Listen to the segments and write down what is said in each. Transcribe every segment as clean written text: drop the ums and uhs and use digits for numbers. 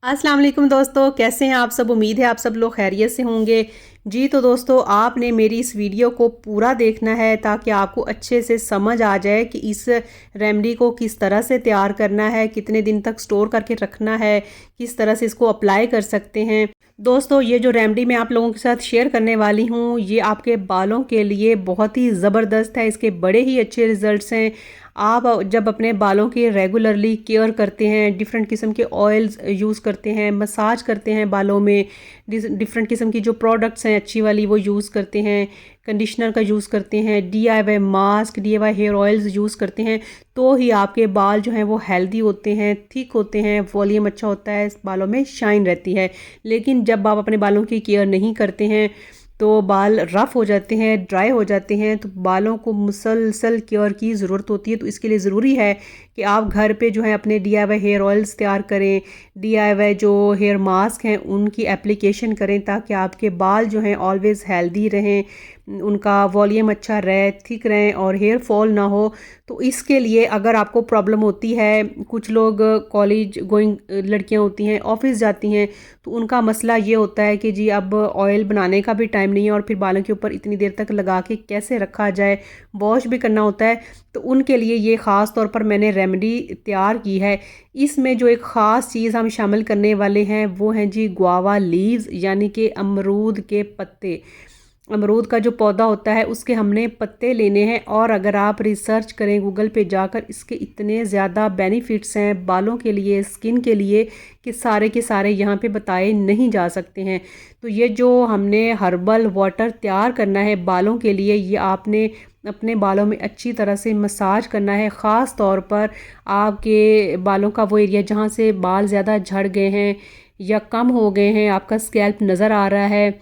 अस्सलाम वालेकुम दोस्तों, कैसे हैं आप सब। उम्मीद है आप सब लोग खैरियत से होंगे। जी तो दोस्तों, आपने मेरी इस वीडियो को पूरा देखना है ताकि आपको अच्छे से समझ आ जाए कि इस रेमेडी को किस तरह से तैयार करना है, कितने दिन तक स्टोर करके रखना है, किस तरह से इसको अप्लाई कर सकते हैं। दोस्तों, ये जो रेमेडी मैं आप लोगों के साथ शेयर करने वाली हूँ, ये आपके बालों के लिए बहुत ही ज़बरदस्त है। इसके बड़े ही अच्छे रिजल्ट्स हैं। आप जब अपने बालों की रेगुलरली केयर करते हैं, डिफरेंट किस्म के ऑयल्स यूज़ करते हैं, मसाज करते हैं बालों में, डिफरेंट किस्म की जो प्रोडक्ट्स हैं अच्छी वाली वो यूज़ करते हैं, कंडीशनर का यूज़ करते हैं, DIY mask, DIY hair oils use करते हैं, तो ही आपके बाल जो हैं वो हेल्दी होते हैं, थिक होते हैं, वॉल्यूम अच्छा होता है, बालों में शाइन रहती है। लेकिन जब आप अपने बालों की केयर नहीं करते हैं तो बाल रफ़ हो जाते हैं, ड्राई हो जाते हैं, तो बालों को मुसलसल केयर की ज़रूरत होती है। तो इसके लिए ज़रूरी है कि आप घर पे जो है अपने DIY हेयर ऑयल्स तैयार करें, DIY जो हेयर मास्क हैं उनकी एप्लीकेशन करें ताकि आपके बाल जो हैं ऑलवेज़ हेल्दी रहें, उनका वॉल्यूम अच्छा रहे, थिक रहें और हेयर फॉल ना हो। तो इसके लिए अगर आपको प्रॉब्लम होती है, कुछ लोग कॉलेज गोइंग लड़कियां होती हैं, ऑफिस जाती हैं, तो उनका मसला ये होता है कि जी अब ऑयल बनाने का भी टाइम नहीं है और फिर बालों के ऊपर इतनी देर तक लगा के कैसे रखा जाए, वॉश भी करना होता है। तो उनके लिए ये ख़ास तौर पर मैंने रेमेडी तैयार की है। इसमें जो एक ख़ास चीज़ हम शामिल करने वाले हैं वो हैं जी गुआवा लीव्स, यानी कि अमरूद के पत्ते। अमरूद का जो पौधा होता है उसके हमने पत्ते लेने हैं, और अगर आप रिसर्च करें गूगल पे जाकर, इसके इतने ज़्यादा बेनिफिट्स हैं बालों के लिए, स्किन के लिए, कि सारे के सारे यहाँ पे बताए नहीं जा सकते हैं। तो ये जो हमने हर्बल वाटर तैयार करना है बालों के लिए, ये आपने अपने बालों में अच्छी तरह से मसाज करना है। ख़ास तौर पर आपके बालों का वो एरिया जहाँ से बाल ज़्यादा झड़ गए हैं या कम हो गए हैं, आपका स्कैल्प नज़र आ रहा है,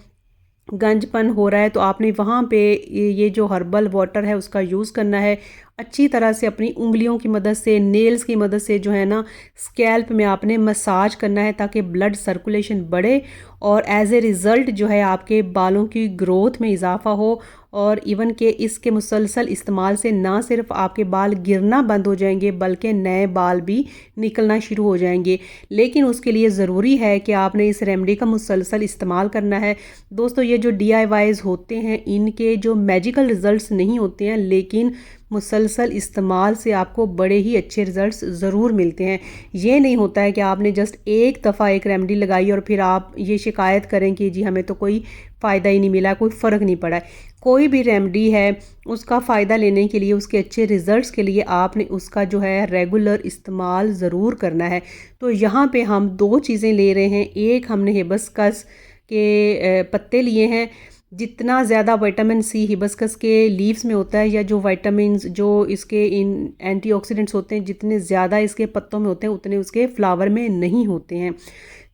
गंजपन हो रहा है, तो आपने वहाँ पे ये जो हर्बल वाटर है उसका यूज़ करना है। अच्छी तरह से अपनी उंगलियों की मदद से, नेल्स की मदद से जो है ना, स्कैल्प में आपने मसाज करना है ताकि ब्लड सर्कुलेशन बढ़े और एज ए रिज़ल्ट जो है आपके बालों की ग्रोथ में इजाफा हो। और इवन के इसके मुसलसल इस्तेमाल से ना सिर्फ आपके बाल गिरना बंद हो जाएंगे बल्कि नए बाल भी निकलना शुरू हो जाएंगे। लेकिन उसके लिए ज़रूरी है कि आपने इस रेमेडी का मुसलसल इस्तेमाल करना है। दोस्तों, ये जो DIYs होते हैं इनके जो मैजिकल रिज़ल्ट्स नहीं होते हैं, लेकिन मुसलसल इस्तेमाल से आपको बड़े ही अच्छे रिज़ल्ट्स ज़रूर मिलते हैं। ये नहीं होता है कि आपने जस्ट एक दफ़ा एक रेमेडी लगाई और फिर आप ये शिकायत करें कि जी हमें तो कोई फ़ायदा ही नहीं मिला, कोई फ़र्क नहीं पड़ा है। कोई भी रेमेडी है उसका फ़ायदा लेने के लिए, उसके अच्छे रिज़ल्ट्स के लिए आपने उसका जो है रेगुलर इस्तेमाल ज़रूर करना है। तो यहाँ पे हम दो चीज़ें ले रहे हैं। एक हमने हिबिस्कस के पत्ते लिए हैं। जितना ज़्यादा विटामिन C हिबिस्कस के लीव्स में होता है, या जो विटामिन्स जो इसके इन एंटीऑक्सीडेंट्स होते हैं, जितने ज़्यादा इसके पत्तों में होते हैं उतने उसके फ्लावर में नहीं होते हैं।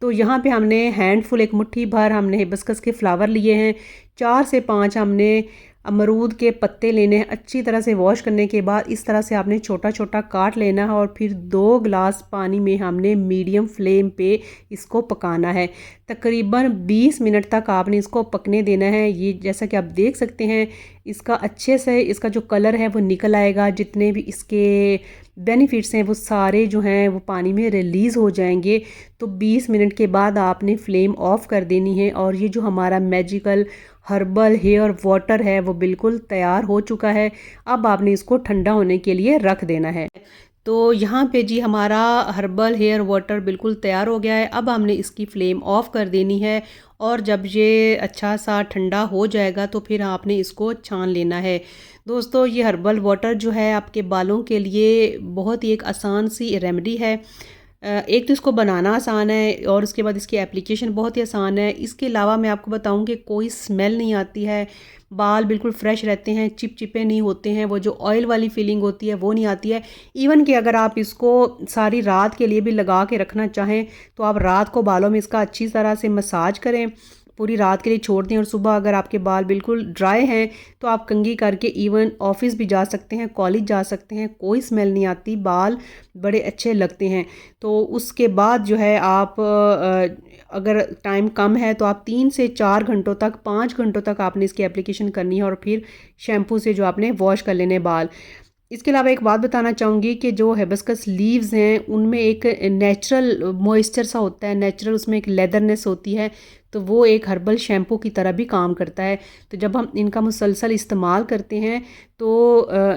तो यहाँ पे हमने हैंडफुल, एक मुट्ठी भर हमने हिबिस्कस के फ्लावर लिए हैं। 4 से 5 हमने अमरूद के पत्ते लेने हैं। अच्छी तरह से वॉश करने के बाद इस तरह से आपने छोटा छोटा काट लेना है और फिर 2 गिलास पानी में हमने मीडियम फ्लेम पे इसको पकाना है। तकरीबन 20 मिनट तक आपने इसको पकने देना है। ये जैसा कि आप देख सकते हैं, इसका अच्छे से इसका जो कलर है वो निकल आएगा, जितने भी इसके बेनिफिट्स हैं वो सारे जो हैं वो पानी में रिलीज़ हो जाएंगे। तो 20 मिनट के बाद आपने फ्लेम ऑफ कर देनी है और ये जो हमारा मैजिकल हर्बल हेयर वाटर है वो बिल्कुल तैयार हो चुका है। अब आपने इसको ठंडा होने के लिए रख देना है। तो यहाँ पे जी हमारा हर्बल हेयर वाटर बिल्कुल तैयार हो गया है। अब हमने इसकी फ्लेम ऑफ कर देनी है और जब ये अच्छा सा ठंडा हो जाएगा तो फिर आपने इसको छान लेना है। दोस्तों, ये हर्बल वाटर जो है आपके बालों के लिए बहुत ही एक आसान सी रेमेडी है। एक तो इसको बनाना आसान है और उसके बाद इसकी एप्लीकेशन बहुत ही आसान है। इसके अलावा मैं आपको बताऊं कि कोई स्मेल नहीं आती है, बाल बिल्कुल फ्रेश रहते हैं, चिपचिपे नहीं होते हैं, वो जो ऑयल वाली फीलिंग होती है वो नहीं आती है। इवन कि अगर आप इसको सारी रात के लिए भी लगा के रखना चाहें तो आप रात को बालों में इसका अच्छी तरह से मसाज करें, पूरी रात के लिए छोड़ दें, और सुबह अगर आपके बाल बिल्कुल ड्राई हैं तो आप कंघी करके इवन ऑफिस भी जा सकते हैं, कॉलेज जा सकते हैं, कोई स्मेल नहीं आती, बाल बड़े अच्छे लगते हैं। तो उसके बाद जो है आप अगर टाइम कम है तो आप 3 से 4 घंटों तक, 5 घंटों तक आपने इसकी एप्लीकेशन करनी है और फिर शैम्पू से जो आपने वॉश कर लेने बाल। इसके अलावा एक बात बताना चाहूँगी कि जो हिबिस्कस लीव्स हैं उनमें एक नेचुरल मॉइस्चर सा होता है, नेचुरल उसमें एक लेदरनेस होती है, तो वो एक हर्बल शैम्पू की तरह भी काम करता है। तो जब हम इनका मुसलसल इस्तेमाल करते हैं तो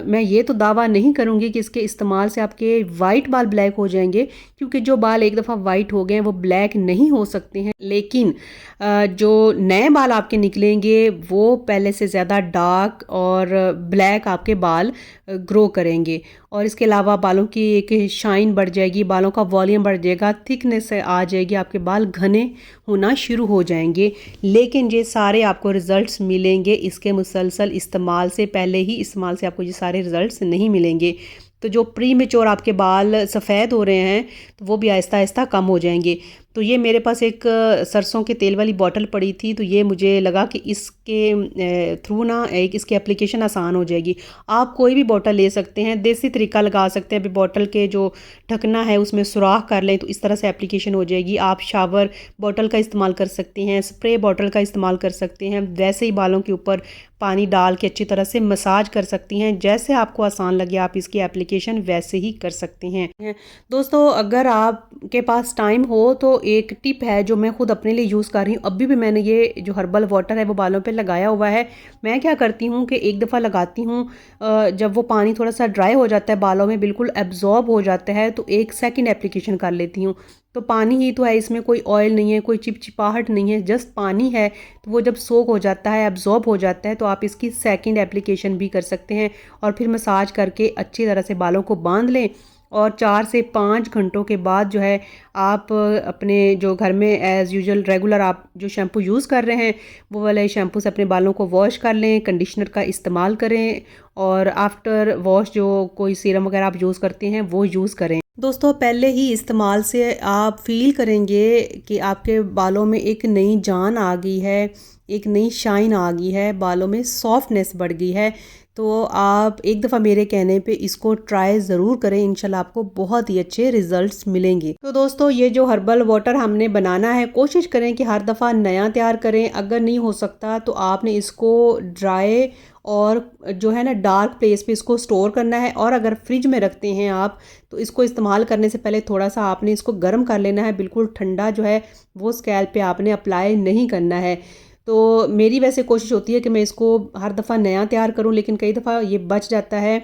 मैं ये तो दावा नहीं करूँगी कि इसके इस्तेमाल से आपके वाइट बाल ब्लैक हो जाएंगे, क्योंकि जो बाल एक दफ़ा वाइट हो गए हैं वो ब्लैक नहीं हो सकते हैं, लेकिन जो नए बाल आपके निकलेंगे वो पहले से ज़्यादा डार्क और ब्लैक आपके बाल ग्रो करेंगे। और इसके अलावा बालों की एक शाइन बढ़ जाएगी, बालों का वॉल्यूम बढ़ जाएगा, थिकनेस आ जाएगी, आपके बाल घने होना शुरू हो जाएंगे। लेकिन ये सारे आपको रिज़ल्ट्स मिलेंगे इसके मुसलसल इस्तेमाल से, पहले ही इस्तेमाल से आपको ये सारे रिज़ल्ट्स नहीं मिलेंगे। तो जो प्री मेच्योर आपके बाल सफ़ेद हो रहे हैं तो वो भी आहिस्ता आहिस्ता कम हो जाएंगे। तो ये मेरे पास एक सरसों के तेल वाली बॉटल पड़ी थी, तो ये मुझे लगा कि इसके थ्रू ना एक इसकी एप्लीकेशन आसान हो जाएगी। आप कोई भी बॉटल ले सकते हैं, देसी तरीका लगा सकते हैं। अभी बॉटल के जो ढकना है उसमें सुराख कर लें तो इस तरह से एप्लीकेशन हो जाएगी। आप शावर बॉटल का इस्तेमाल कर सकते हैं, स्प्रे बॉटल का इस्तेमाल कर सकते हैं, वैसे ही बालों के ऊपर पानी डाल के अच्छी तरह से मसाज कर सकती हैं। जैसे आपको आसान लगे आप इसकी एप्लीकेशन वैसे ही कर सकते हैं। दोस्तों, अगर आपके पास टाइम हो तो एक टिप है जो मैं खुद अपने लिए यूज़ कर रही हूँ। अभी भी मैंने ये जो हर्बल वाटर है वो बालों पे लगाया हुआ है। मैं क्या करती हूँ कि एक दफ़ा लगाती हूँ, जब वो पानी थोड़ा सा ड्राई हो जाता है, बालों में बिल्कुल एब्जॉर्ब हो जाता है, तो एक सेकंड एप्लीकेशन कर लेती हूँ। तो पानी ही तो है, इसमें कोई ऑयल नहीं है, कोई चिपचिपाहट नहीं है, जस्ट पानी है। तो वो जब सोक हो जाता है, एब्जॉर्ब हो जाता है, तो आप इसकी सेकंड एप्लीकेशन भी कर सकते हैं और फिर मसाज करके अच्छी तरह से बालों को बांध लें। और 4 से 5 घंटों के बाद जो है आप अपने जो घर में एज़ यूजुअल रेगुलर आप जो शैम्पू यूज़ कर रहे हैं वो वाले शैम्पू से अपने बालों को वॉश कर लें, कंडीशनर का इस्तेमाल करें और आफ्टर वॉश जो कोई सीरम वगैरह आप यूज़ करते हैं वो यूज़ करें। दोस्तों, पहले ही इस्तेमाल से आप फील करेंगे कि आपके बालों में एक नई जान आ गई है, एक नई शाइन आ गई है, बालों में सॉफ्टनेस बढ़ गई है। तो आप एक दफ़ा मेरे कहने पे इसको ट्राई ज़रूर करें, इंशाल्लाह आपको बहुत ही अच्छे रिजल्ट्स मिलेंगे। तो दोस्तों, ये जो हर्बल वाटर हमने बनाना है, कोशिश करें कि हर दफ़ा नया तैयार करें। अगर नहीं हो सकता तो आपने इसको ड्राई और जो है ना डार्क प्लेस पे इसको स्टोर करना है। और अगर फ्रिज में रखते हैं आप तो इसको इस्तेमाल करने से पहले थोड़ा सा आपने इसको गर्म कर लेना है। बिल्कुल ठंडा जो है वो स्कैल्प पे आपने अप्लाई नहीं करना है। तो मेरी वैसे कोशिश होती है कि मैं इसको हर दफ़ा नया तैयार करूं, लेकिन कई दफ़ा ये बच जाता है।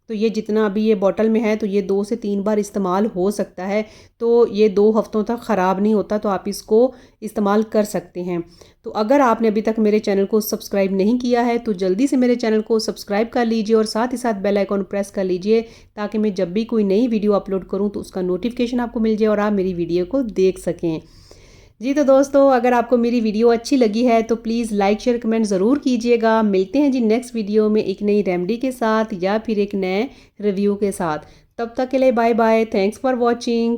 तो ये जितना अभी ये बॉटल में है तो ये 2 से 3 बार इस्तेमाल हो सकता है। तो ये 2 हफ्तों तक ख़राब नहीं होता, तो आप इसको इस्तेमाल कर सकते हैं। तो अगर आपने अभी तक मेरे चैनल को सब्सक्राइब नहीं किया है तो जल्दी से मेरे चैनल को सब्सक्राइब कर लीजिए और साथ ही साथ बेल आइकॉन प्रेस कर लीजिए, ताकि मैं जब भी कोई नई वीडियो अपलोड करूँ तो उसका नोटिफिकेशन आपको मिल जाए और आप मेरी वीडियो को देख सकें। जी तो दोस्तों, अगर आपको मेरी वीडियो अच्छी लगी है तो प्लीज़ लाइक शेयर कमेंट ज़रूर कीजिएगा। मिलते हैं जी नेक्स्ट वीडियो में एक नई रेमेडी के साथ या फिर एक नए रिव्यू के साथ। तब तक के लिए bye bye, thanks for watching.